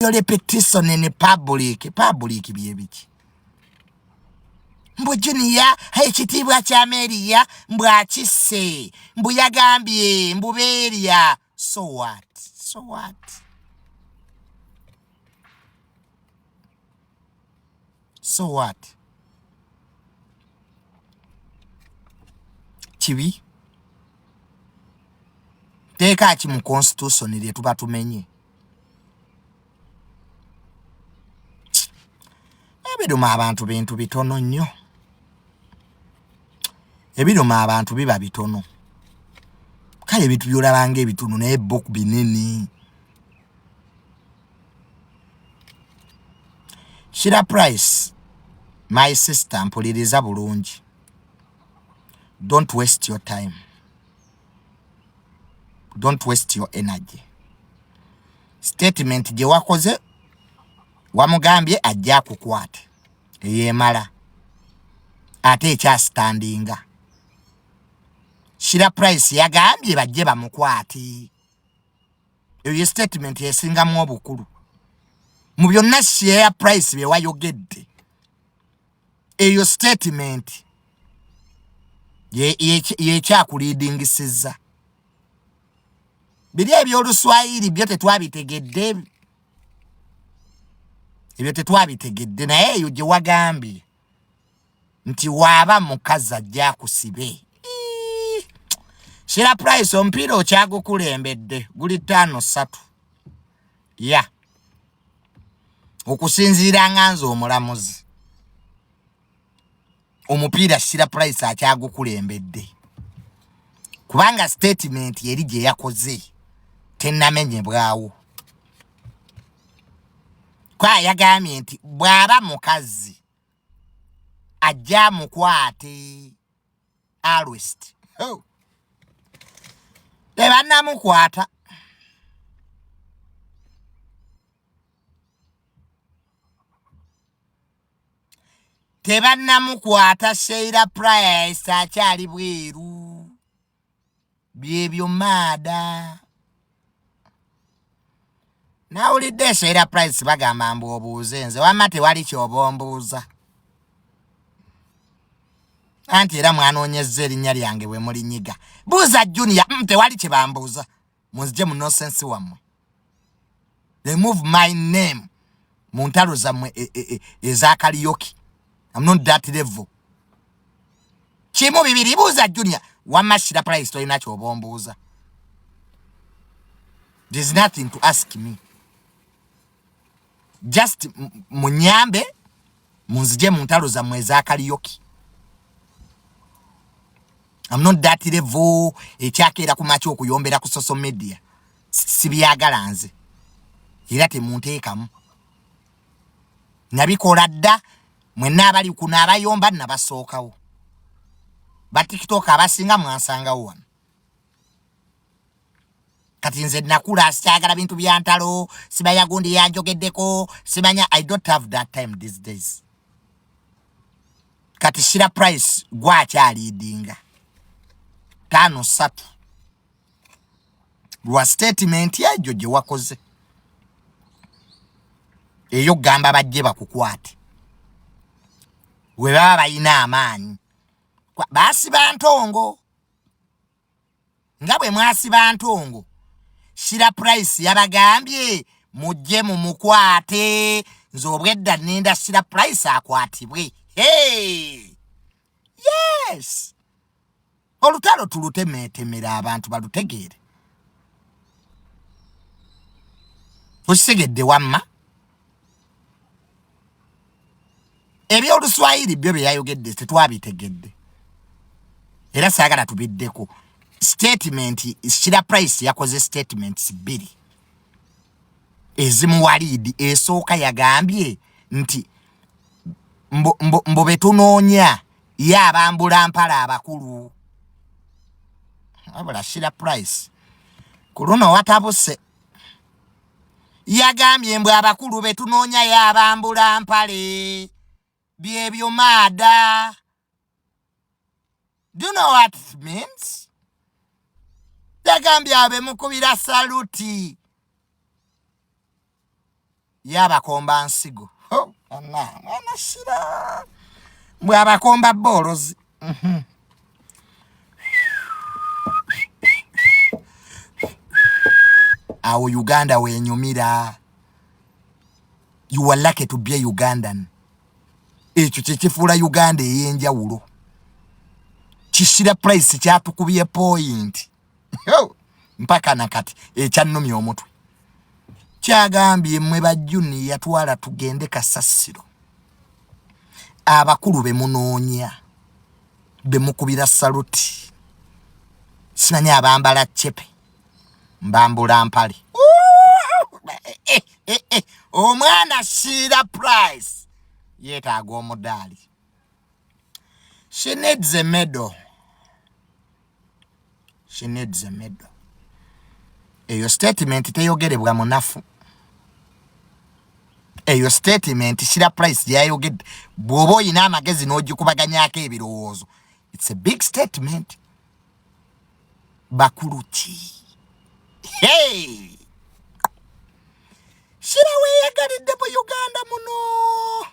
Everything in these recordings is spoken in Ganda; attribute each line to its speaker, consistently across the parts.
Speaker 1: video repetition in public byebiki. Mbu Junior ekitibwa kya Amelia mbwakise mbu yagambye mbu beria. So what? Chibi teka ki mu constitution lye tuba tumenye. Ebiduma abantu bintu bitono nnyo. Ebiduma abantu biba bitono. Kale bitu byolabanga ebitono naye book binene. Sheila Price, my sister, mpuliriza bulungi. Don't waste your time. Don't waste your energy. Statement gye wakoze wamugambye ajja kukwata. Eyemala. Ate ekya standinga. Sheila Price yagambye bajje bamukwate. Eyo statement yesingamu obukulu. Mu byonna Sheila Price bye wayogedde. Eyo statement ye kyakuliidingisiza. Biri ebyoluswayiri byo tetwabitegedde. Ebyo tetwabitegedde naye eyo gye wagambye nti waaba mukazi ajja kusibe. Sheila Price omupiira okyagukulembedde guli 5-3. Ya. Okusinziira nganzo omulamuzi. Omupiira Sheila Price akyagukulembedde. Kubanga statement yeri gye yakoze tennamenyebwawo. Kwa yagambye nti bw'aba mukazi ajja mukwate arrest. Tebannamukwata. Tebannamukwata Sheila Price akyali bweru. Byebyo maada. Nawulidde Sheila Price bagamba mbu obuuze nze wamma tewali ky'obombuuza. Anti era mwanoonyezza erinnya lyange bwe mulinyiga. Buuza Junior, tewali kye bambuuza. Munzije mu nonsense wammwe. Remove my name. Mu ntalo zammwe eza karaoke. I'm not that level. Kimu bibiri buuza Junior. Wamma Sheila Price tolina ky'obombuuza. There's nothing to ask me. Just munyambe munzije mu ntalo zammwe eza karaoke. I'm not that level. Ekyakeera ku machi okuyombera ku social media. Sibyagala nze. Era temunteekamu. Nabikola dda mwenna abali kuno abayomba nabasookawo. Ba TikTok abasinga mwansangawo wano. Kati nze nakula sikyagala bintu bya ntalo, sibaya gundi yanjogeddeko, simanya. I don't have that time these days. Kati Sheila Price gwakyaliidinga 5-3 lwa statement yajjo gye wakoze. Eyo gamba bajje bakukwate. We baba bayina amaanyi. Basiba ntongo. Nga bwe mwasiba ntongo. Sheila Price yabagambye mujje mu mukwate. Nze obwedda nenda Sheila Price akwatibwe. Hey! Yes! Olutalo tulutemetemera abantu balutegeere. Osegedde wamma. Ebyoluswayiri byo byayogedde tetwabitegedde. Era saagala tubiddeko. Statement Sheila Price yakoze statements 2. Ezimu walidi esooka yagambye nti mbo betunoonya yabambula mpala abakulu. Abula Sheila Price kuruno watabuse yagambye mbwe abakulu betunoonya yabambula mpale. Byebyo maada. Do you know what it means? Yagambye abe mukubira saluti. yabakomba nsigo mwana Sheila mbwe abakomba bolozi awo Uganda wenyumira. You are lucky to be a Ugandan. Ekyo kyekifuula Uganda ey'enjawulo. Sheila Price kyatukubiye point. Mpaka nakati ekyannumya omutwe. Kyagambye mmwe bajjuni yatwala tugende Kasasiro. Abakulu bemunoonya. Bemukubira saluti. Simanyi abambala chepe. Mbambula mpale. Omwana Sheila Price. Yetaaga omudaali. She needs a medal. She needs a medal. Eyo statement teyogerebwa munafu. Eyo statement Sheila Price yayogedde bw'oba oyina amagezi n'ogikubaganyako ebirowoozo. It's a big statement. Bakuluki. Hey! Sheila weeyagalidde mu Uganda muno.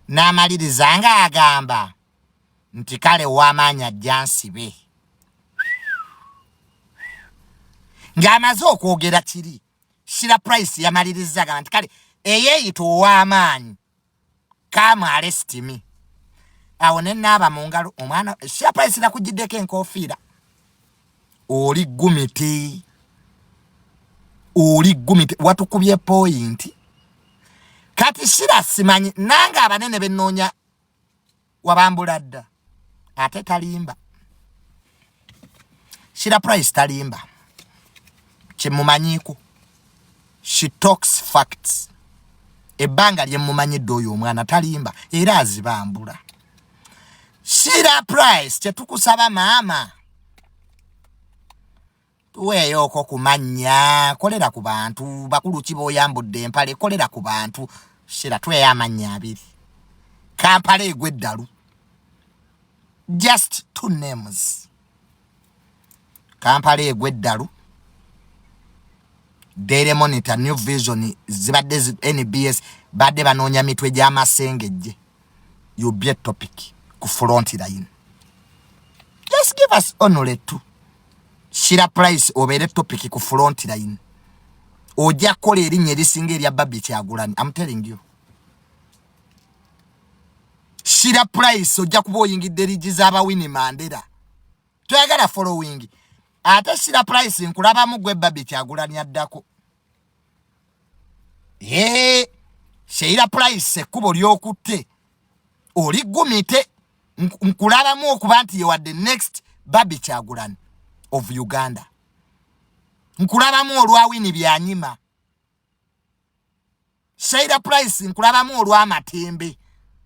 Speaker 1: N'amaliriza nga agamba nti kale w'amaanyi ajja nsibe. Ng'amaze okwogera kiri, Sheila Price yamaliriza agamba nti kale eyeeyita ow'amaanyi come arrest me. Awo ne naaba mu ngalo omwana Sheila Price nakugiddeko enkofiira. Oli gumite. Watukubye point. Kati Sheila simanyi nanga abanene bennoonya wabambula dda. Ate talimba. Sheila Price talimba. Kyemumanyiiko. She talks facts. Ebbanga lyemmumanyidde oyo omwana talimba era azibambula. Sheila Price kyetukusaba maama. Tuweeyoko kumanya, kolera ku bantu, bakulu ki b'oyambudde empale, kolera ku bantu. Sheila tweya amanya abiri. Kampala egwe eddalu. Just 2 names. Kampala egwe eddalu. Daily Monitor, New Vision, zibadde NBS, badde banoonya mitwe gy'amasengejje. You be a topic ku front line. Just give us only 2. Sheila Price obeere topic ku front line. Ojja kola erinnya erisinga erya Babby Kyagulanyi. I'm telling you. Sheila Price ojja kuba oyingidde erigi z'abawini Mandela. Toyagala following. Ate Sheila Price nkulabamu gwe Babby Kyagulanyi addako. Sheila Price ekkubo ly'okutte. Oli gumite nkulabamu okuba nti you are the next Babby Kyagulanyi of Uganda. Nkulabamu olwawini byanyima. Sheila Price nkulabamu olw'amatembe.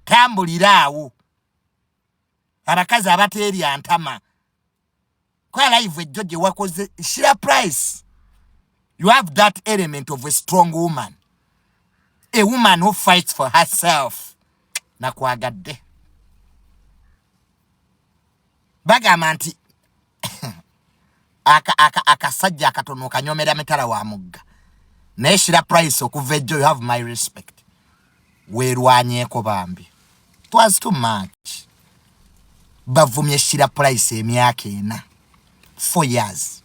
Speaker 1: Tambuliraawo. Abakazi abateerya ntama. Kwa live ejjo gye wakoze Sheila Price. You have that element of a strong woman. A woman who fights for herself. Nakwagadde. Bagamba nti akasajja akatono kanyomera mitala wa mugga. Naye Sheila Price okuva ejjo you have my respect. Weerwanyeeko bambi. It was too much. Bavumye Sheila Price emyaka 4 years.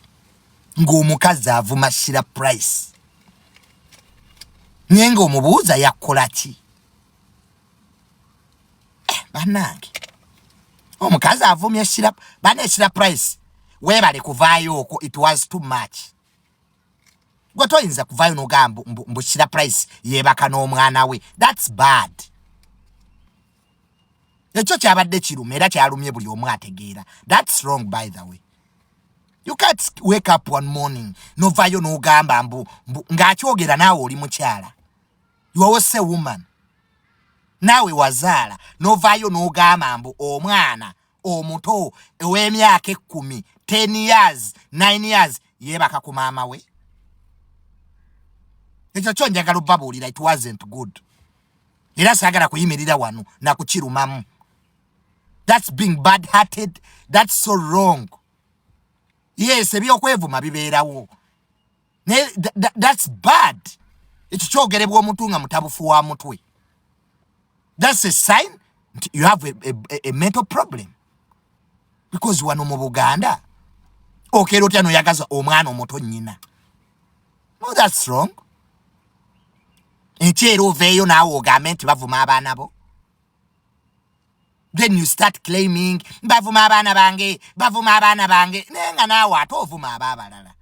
Speaker 1: Ng'omukazi avuma Sheila Price. Nyenga omubuuza yakola ki? Bannange. Omukazi avumye Sheila Price. Weebale kuvaayo okwo, it was too much. Gwe toyinza kuvaayo n'ogamba mbu Sheila Price yeebaka n'omwana we. That's bad. Ekyo kyabadde kiruma era kyalumye buli omu ategeera. That's wrong by the way. You can't wake up one morning novaayo n'ogamba mbu ng'akyogera naawe oli mukyala. You are also a woman. Naawe wazaala novaayo n'ogamba mbu omwana omuto ow'emyaka 10, 10 years, 9 years yeebaka ku maama we. Ekyo kyo njagala obbabuulira, it wasn't good. Era saagala kuyimirira wano na kukirumamu. That's being bad-hearted. That's so wrong. Yes, ebyokwevuma bibeerawo. That's bad. It's chogerebwa omuntu nga mutabufu wa mutwe. That's a sign you have a mental problem. Because wano mu Buganda okero tyano yagaza omwana omuto nnyina. No, that's wrong. Enchero veyo nawo ogambe nti bavuma abaana bo. Then you start claiming bavuma abaana bange nenga nawe ate ovuma ababalala.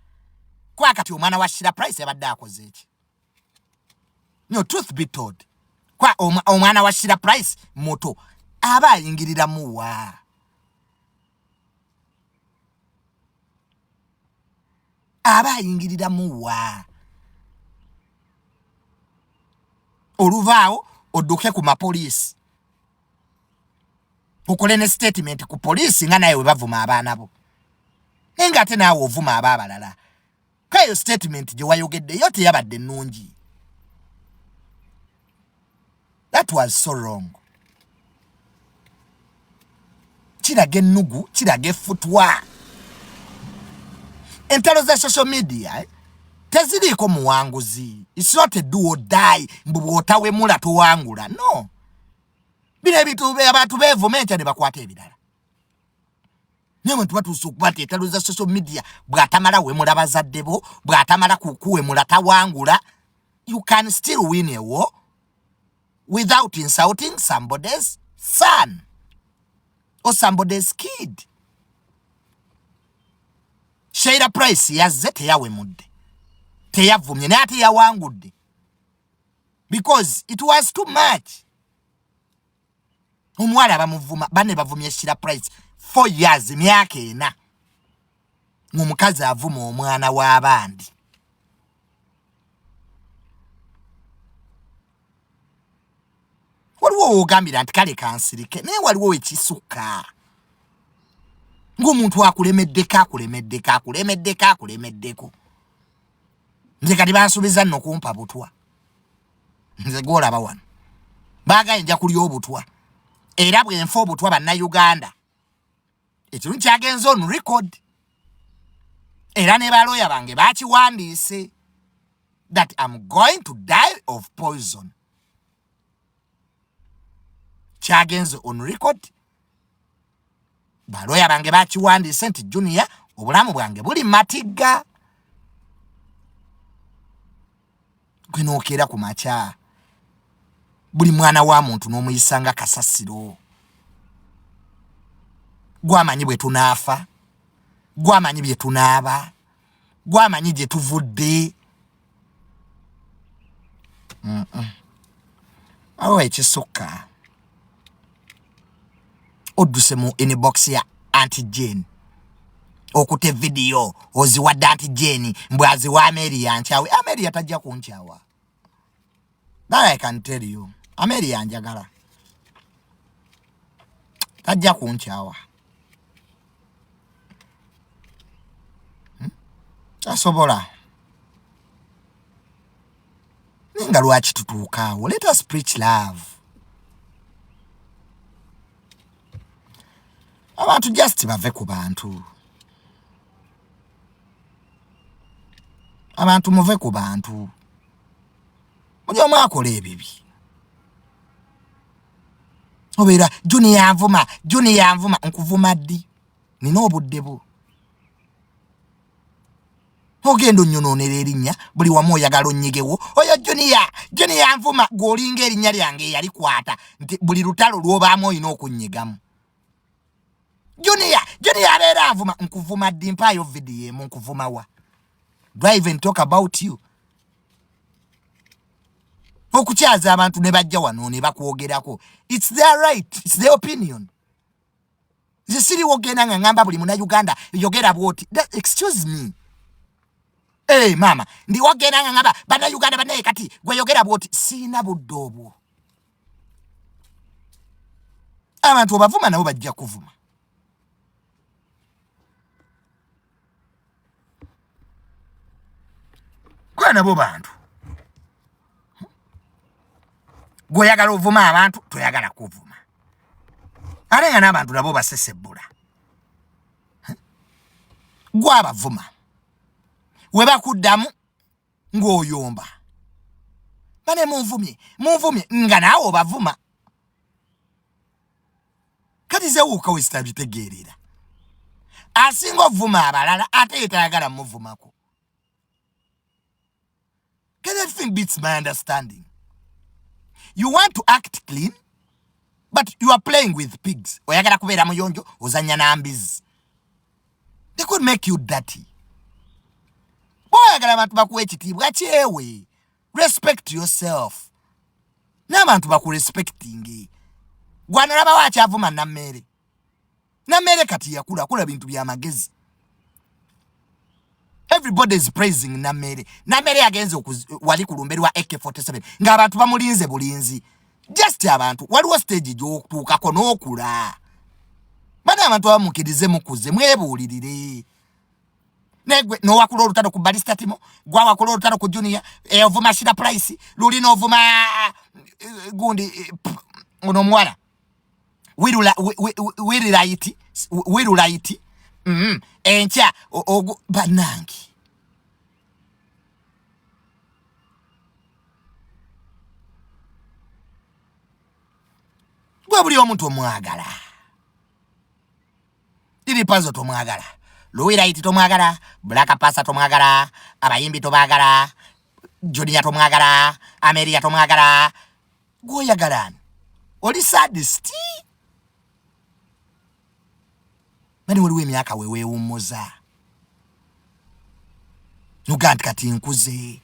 Speaker 1: Kwakati omwana wa Sheila Price yabadde akoze eki? No, truth be told. Kwa omwana wa Sheila Price moto aba ayingirira muwa. Aba ayingirira muwa. Oluvaawo odduke ku mapoliisi. Okole ne statement ku poliisi nga naye we bavuma abaana bo. Nenga ate naawe ovuma ababalala. Kayo statement gye wayogedde yo teyabadde nnungi. That was so wrong. Kiraga ennugu, kiraga effutwa. Entalo za social media, teziriiko muwanguzi. It's not a do or die, mbu bw'otawemula towangula. No. Bino ebintu abantu beevuma enkya ne bakwata ebirala. Naye bwe tuba tuusa okuba nti entalo za social media bw'atamala wemula bazadde bo, bw'atamala kuwemula tawangula, you can still win a war without insulting somebody's son or somebody's kid. Sheila Price yazze teyawemudde. Teyavumye naye ate yawangudde. Because it was too much. Omuwala bamuvuma, bane bavumye Sheila Price 4 years, myaka 4. Ng'omukazi avuma omwana w'abandi. Waliwo ogambira nti kale kansirike, naye waliwo ekisukka. Ng'omuntu akulemeddeko. Nze kati bansuubiza nno kumpa butwa. Nze gw'olaba wano. Baagaye nja kulya obutwa. Era bwenfa obutwa bannayuganda. Ekirundi kyagenze on record. Era ne balooya bange baakiwandiise. That I'm going to die of poison. Kyagenze on record. Balooya bange baakiwandiise nti Junior, obulamu bwange buli matigga. Gwe n'okeera ku makya. Buli mwana wa muntu n'omuyisanga kasasiro. Gwamanyi bwe tunaafa. Gwamanyi bye tunaaba. Gwamanyi gye tuvudde. Awo ekisukka. Odduse mu inbox ya Auntie Jane. Okute video oziwadde Auntie Jane mbwe aziwa Amelia nkyawe. Amelia tajja kunkyawa. That I can tell you. Amelia njagala. Tajja kunkyawa. Tasobola. Ninga lwaki tutuukaawo. Let us preach love. Abantu just bave ku bantu. Abantu muve ku bantu. Muli omu akola ebibi. Obeera Junior anvuma nkuvuma ddi. Nina obudde bwo. Ogenda onnyonoonera erinnya buli wamu oyagala onnyigewo. Oyo Junior anvuma gw'olinga erinnya lyange eyalikwata nti buli lutalo lw'obaamu olina okunnyigamu. Junior abeera anvuma nkuvuma ddi mpaayo video emu nkuvuma wa. Do I even talk about you? Okukyaza abantu ne bajja wano ne bakwogerako. It's their right. It's their opinion. Nze siriwo ogenda nga ngamba buli munnayuganda yogera bwoti. Excuse me. Hey mama, ndi wogenda nga ngamba bannayuganda bannaye kati gwe yogera bwoti. Siina budde obwo. Abantu obavuma nabo bajja kuvuma. Gwe nabo bantu. Gwe oyagala ovuma abantu toyagala kuvuma. Ate nga n'abantu nabo basesebbula. Gwe abavuma. We bakuddamu ng'oyomba. Bane munvumye nga naawe obavuma. Kati ze wuuka wesita bitegeerera. Asinga ovuma abalala ate yetayagala muvumako. That thing beats my understanding. You want to act clean, but you are playing with pigs. Oyagala kubeera muyonjo ozanya nambizi. They could make you dirty. Oyagala abantu bakuwa ekitiibwa kyewe. Respect yourself. N'abantu bakurespecting. Gwanalaba wakyavuma Nammere. Nammere kati yakula bintu bya magezi. Everybody is praising Nammere. Nammere agenze wali kulumberwa AK47 nga abantu bamulinze bulinzi. Just abantu waliwo stage gy'okutuukako n'okula. Bana abantu abamukirize mukuze mwebuulirire. Negwe n'owakula olutalo ku Balista Timo, gwa wakula olutalo ku Junior, ovuma Sheila Price, luli n'ovuma gundi ono mwala. Wirulaiti. Encha banangi. Gwe buli omuntu omwagala. Lili Pazo tomwagala. Luwiraiti tomwagala. Black Pasta tomwagala. Abayimbi tomwagala. Junior tomwagala. Amelia tomwagala. Gwoyagalani. Oli sadist. Mani waliwo emyaka weewuumuza. Nuganti kati nkuze.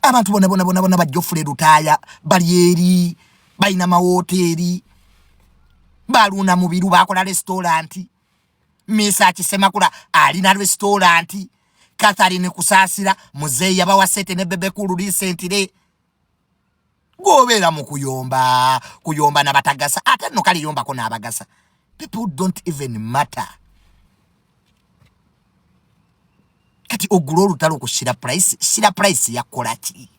Speaker 1: Abantu bona bajjofule lutaaya bali eri balina mawoteeri baluna mubiru bakola restaurant. Misa Kisemakula alina restaurant. Catherine Kusaasira muzeeyi yabawa sete ne bebe kulu recently. Gobeera mu kuyomba nabatagasa ate no kali yomba ko nabagasa. People don't even matter. Kati ogula olutalo ku Sheila Price yakola ki?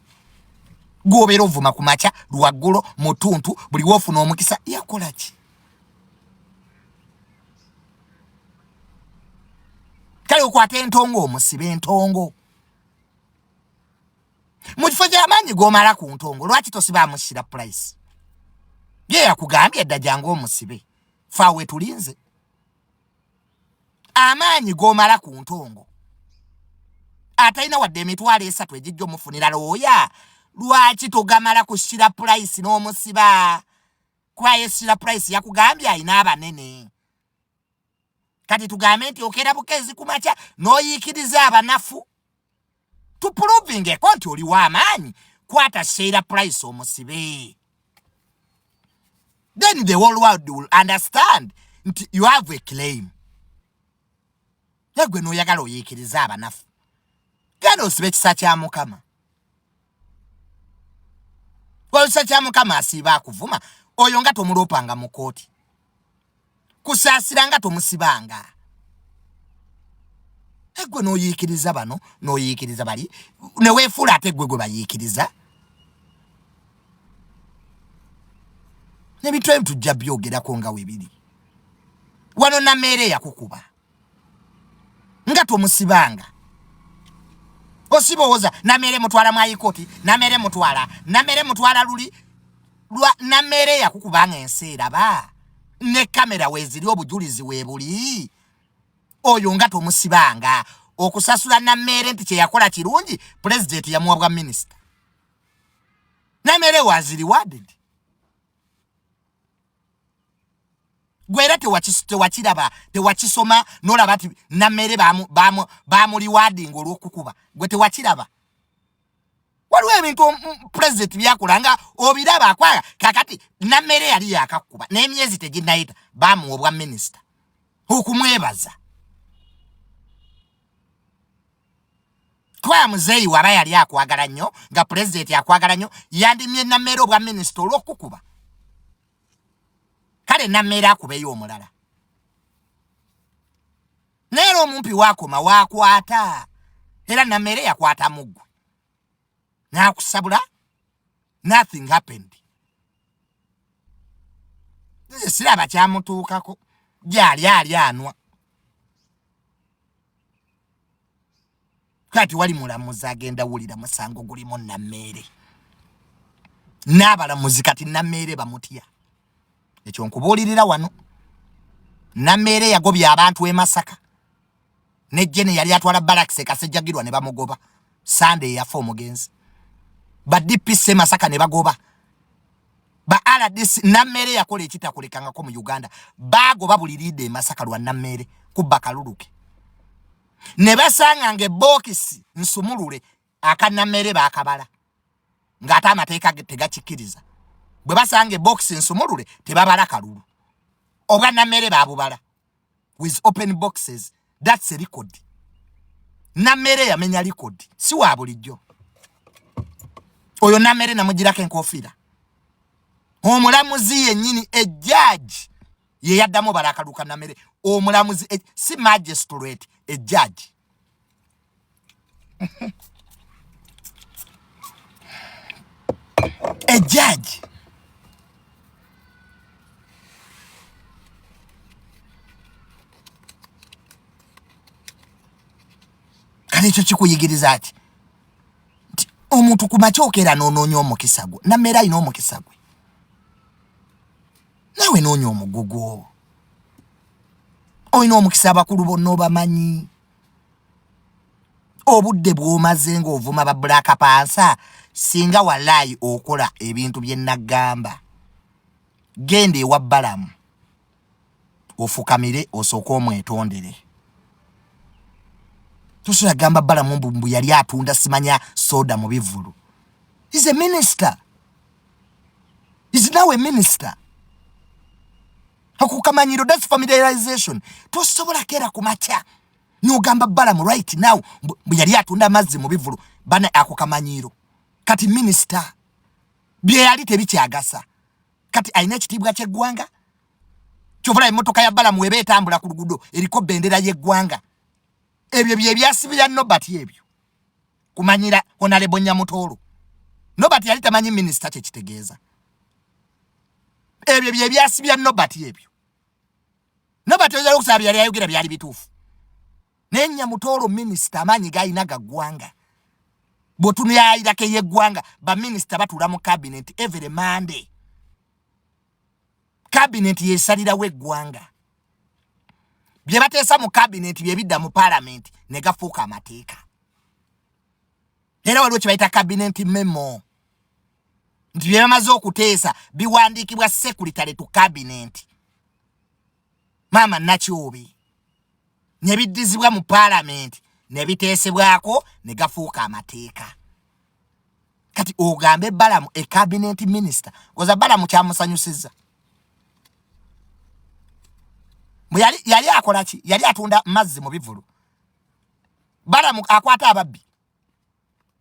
Speaker 1: Gobeera ovuma ku macha lwaggulo mutuntu buli wofuna omukisa yakola ki? Kale okwata entongo omusibe entongo. Mu kifo ky'amaanyi g'omala ku ntongo lwaki tosibaamu Sheila Price? Ye yakugambye edda jangu omusibe. Fawe tulinze. Amaanyi g'omala ku ntongo. Ataina wadde emitwalo 3 ejijja omufunira looya. Lwaki togamala ku Sheila Price n'omusiba? Kwaye Sheila Price yakugambye ayina abanene. Kati tugambe nti okera bukezi ku makya n'oyiikiriza abanafu. To proving a konti oli w'amaanyi kwata Sheila Price omusibe. Then the whole world will understand nti you have a claim. Yagwe n'oyagala oyiikiriza abanafu. Genda osibe kisa kya Mukama. Kisa kya Mukama asiiba akuvuma oyo nga tomulopanga mu kooti. Kusaasira nga tomusibanga. Egwe n'oyiikiriza bano n'oyiikiriza bali ne weefuula ate gwe bayiikiriza. Nebintu ebyo tujja byogerako nga weebiri. Wano Nammere yakukuba nga tomusibanga. Osibooza Nammere mutwala mwayikooti, Nammere mutwala luli Nammere yakukubanga ensi eraba ne kamera weeziri obujulizi weebuli. Oyo nga tomusibanga okusasula Nammere nti kye yakola kirungi president yamuwa bwa minister. Nammere was rewarded. Gwera tewakisoma n'olaba ti Nammere baamu rewarding olw'okukuba. Gwe tewakiraba. Waliwo ebintu president byakola nga obiraba akwaga kakati Nammere yali yakakuba n'emyezi teginnayita baamuwa obwa minister okumwebaza. Kwa muzeeyi waba yali akwagala nnyo nga president akwagala nnyo yandimye Nammere obwa minister olw'okukuba. Kale Nammere akubeyo omulala. Neera omumpi waakoma waakwata. Era Nammere yakwata muggu. N'akusabula. Nothing happened. Siraba kyamutuukako. Gyali anwa. kati wali mulamuzi agenda wulira musango gulimu Nammere n'abalamuzi kati Nammere bamutya ekyo nkubuulirira wano. Nammere yagobya abantu e Masaka ne Jene yali atwala barracks e Kasejjagirwa ne bamugoba Sunday yafa omugenzi ba DPC Masaka ne bagoba ba RDC. Nammere yakola ekitakolekangako mu Uganda bagoba buli leader e Masaka lwa Nammere kubba kaluluke ne basanga nge bokisi nsumulule aka Nammere bakabala ng'ate amateeka tegakikiriza. Bwe basanga bokisi nsumulule tebabala kalulu obwa Nammere babubala with open boxes. That's a record. Nammere yamenya record si wa bulijjo. Oyo Nammere namugirako enkofiira. Omulamuzi yennyini ejjaaji ye yaddamu balakaluka Nammere. Omulamuzi si magistrate ejjaaji. Ejjaaji kale ekyo kikuyigiriza ati omuntu kumakyokera n'onoonya omukisa gwe. Nammere alina omukisa gwe. Nawe noonya omugugu. Olina omukisa abakulu bonna obamanyi. Obudde bw'omaze ng'ovuma ba Black Panther singa walayi okola ebintu bye nagamba. Genda ewa Balamu ofukamire osooke omwetondere. Tosobola gamba Balamu mbu yali atunda simanya soda mu bivulu. He's a minister. He's now a minister. Akukamanyiro, that's familiarization. Tosobola kera kumacha n'ogamba Balamu right now mbu yali atunda amazzi mu bivulu bana akukamanyiro. Kati minister bye yali tebikyagasa. Kati alina ekitiibwa ky'eggwanga. Kyovula emmotoka ya Balamu eba etambula ku luguudo eriko bendera y'eggwanga. Ebyo bye byasibira Nobert ebyo. Kumanyira Honorable Nyamutoolo. Nobert yali tamanyi minister kye kitegeeza. Ebyo bye byasibira Nobert ebyo. Nobert yali okusaba yali ayogera byali bituufu. Ne Nyamutoolo minister amanyi gayina gaggwanga. Bw'otunu yayirako y'eggwanga ba minister batula mu cabinet every Monday. Cabinet yesalirawo eggwanga. Bye bateesa mu cabinet bye bidda mu parliament ne gafuuka amateeka. Era waliwo kye bayita cabinet memo. Nti bye bamaze okuteesa biwandiikibwa secretary to cabinet. Maama Nakyobe. Ne biddizibwa mu parliament ne biteesebwako ne gafuuka amateeka. Kati ogambe Balamu e cabinet minister. Koza Balamu kyamusanyusizza. Yali akola ki? Yali atunda mazzi mu bivulu. Balamu akwata ababbi.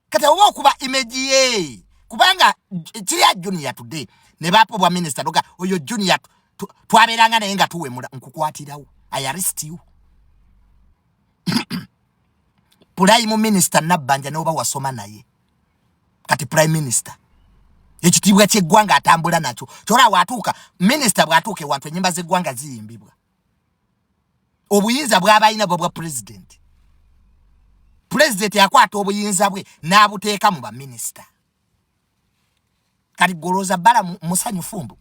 Speaker 1: Kati oba okuba image ye. Kubanga kiri Junior today ne bapobwa minister doga oyo Junior twaberanga naye nga tuwemula nkukwatirawo. I arrest you. Prime minister Nabbanja n'oba wasoma naye. Kati prime minister. Ekitiibwa ky'eggwanga atambula nakyo. Kyora watuuka minister bwatuuke wantu ennyimba z'eggwanga ziyimbibwa. Obuyinza bw'abalina bwa president. President yakwata obuyinza bwe n'abuteeka mu ba minister. Kati goloza Balamu musanyufu mbu.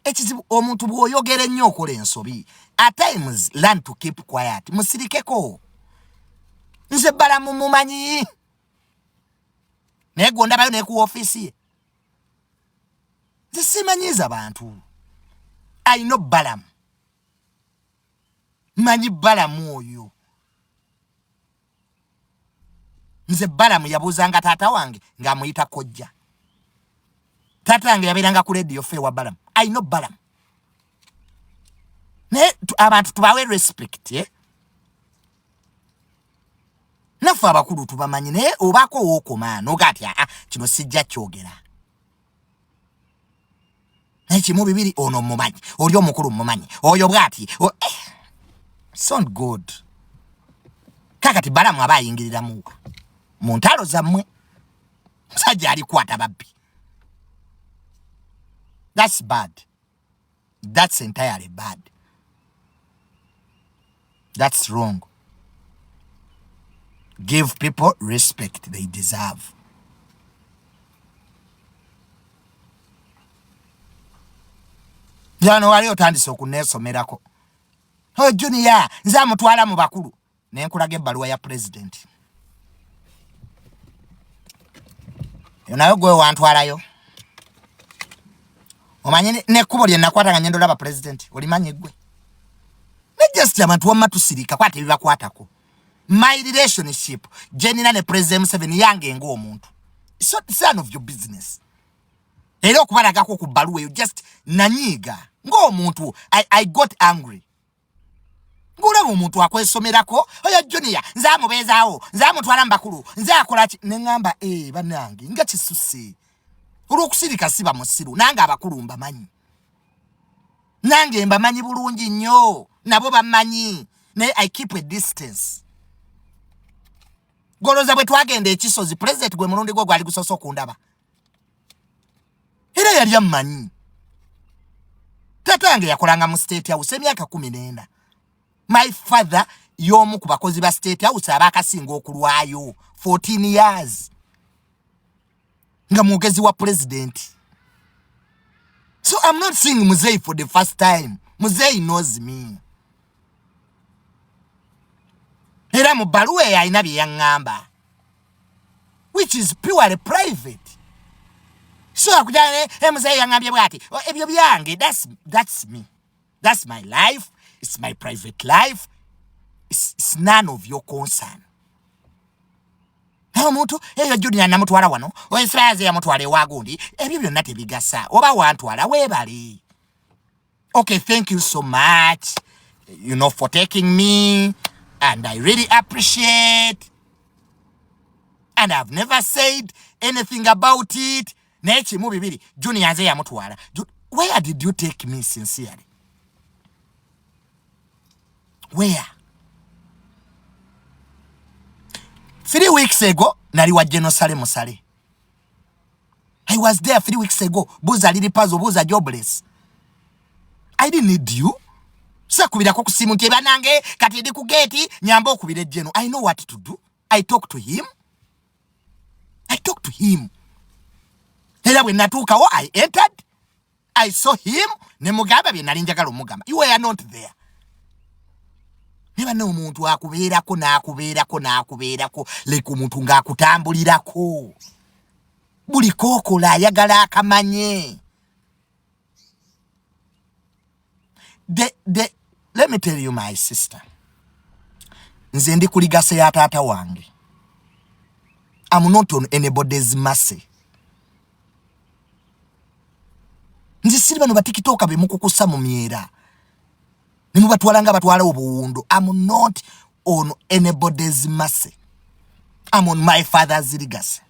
Speaker 1: Ekizibu omuntu bw'oyogera ennyo okola ensobi. At times learn to keep quiet. Musirikeko. Nze Balamu mumanyi. Naye gonda bayo neku office ye. Nze simanyiza bantu. I know Balamu. Manyi Balamu oyo. Nze Balamu yabuuzanga taata wange ng'amuyita kojja. Taata wange yabeeranga ku radio fe wa Balamu. I know Balamu. Ne abantu tubawe respect, eh? Nafa abakulu tubamanyi naye obako wookoma n'ogati kino sijja kyogera. Naye kimu bibiri ono mumanyi, oli omukulu mumanyi, oyo bwati. Sound good. Kakati Balamu aba ayingiriramu mu ntalo zammwe. Musajja alikwata babbi. That's bad. That's entirely bad. That's wrong. Give people respect they deserve. Jano wali otandise okunesomerako. Oh Junior, nza mutwala mu bakulu. Nenkulage ebbaluwa ya president. Yonayo gwe wantwalayo. Omanyi nekkubo lye nakwatanga ngendo laba president. Olimanyi gwe. Ne just abantu wamma tusirika kwate bibakwatako. My relationship, Jenina ne President 7 yange ng'omuntu. It's not none of your business. Era okubalagako ku bbaluwa you just nanyiga. Ng'omuntu, I got angry. Ng'olaba omuntu akwesomerako, oyo Junior, nze amubeezaawo, nze amutwala mu bakulu, nze akola ki? Ne ngamba, bannange, nga kisusse. Olw'okusirika siba musiru, nange abakulu mbamanyi. Nange mbamanyi bulungi nnyo, nabo bamanyi. Naye I keep a distance. Goloza bwe twagenda ekisozi, president gwe mulundi gwe gwali gusoso okundaba. Era yali ammanyi. Tatange yakolanga mu state house emyaka 14. My father y'omu ku bakozi ba state house abakasinga okulwayo 14 years. Nga mwogezi wa president. So I'm not seeing Muzei for the first time. Muzei knows me. Era mu bbaluwa alina bye yaŋŋamba. Which is purely private. So akujane Muzei yaŋŋambye bwati. Ebyo byange, that's me. That's my life. It's my private life. It's none of your concern. Omuntu eyo Junior namutwala wano, Israel yamutwala ewagundi, ebyo byonna tebigasa. Oba wantwala weebali. Okay, thank you so much, for taking me, and I really appreciate. And I've never said anything about it. Nechi mu bibiri, Junior nze yamutwala. Where did you take me sincerely? Where? 3 weeks ago, nali wa Jenosale Musale. I was there 3 weeks ago. Buza lili pazo, buza jobless. I didn't need you. Sa kubira kwa kusimu nteba nange, kati edi kugeti, nyambo kubire Jeno. I know what to do. I talk to him. Hela we natuka wo, I entered. I saw him. Ne mugamba bye nali njagala omugamba. You were not there. Neba no omuntu akubeerako n'akubeerako leka omuntu ng'akutambulirako. Buli kookola ayagala akamanye. Let me tell you, my sister. Nze ndi kuligase ya taata wange. I'm not on anybody's mercy. Nze siri bano batikitoka be mukukusa mu myera. Nimu batwalanga batwala obuwundo. I'm not on anybody's mercy. I'm on my father's legacy.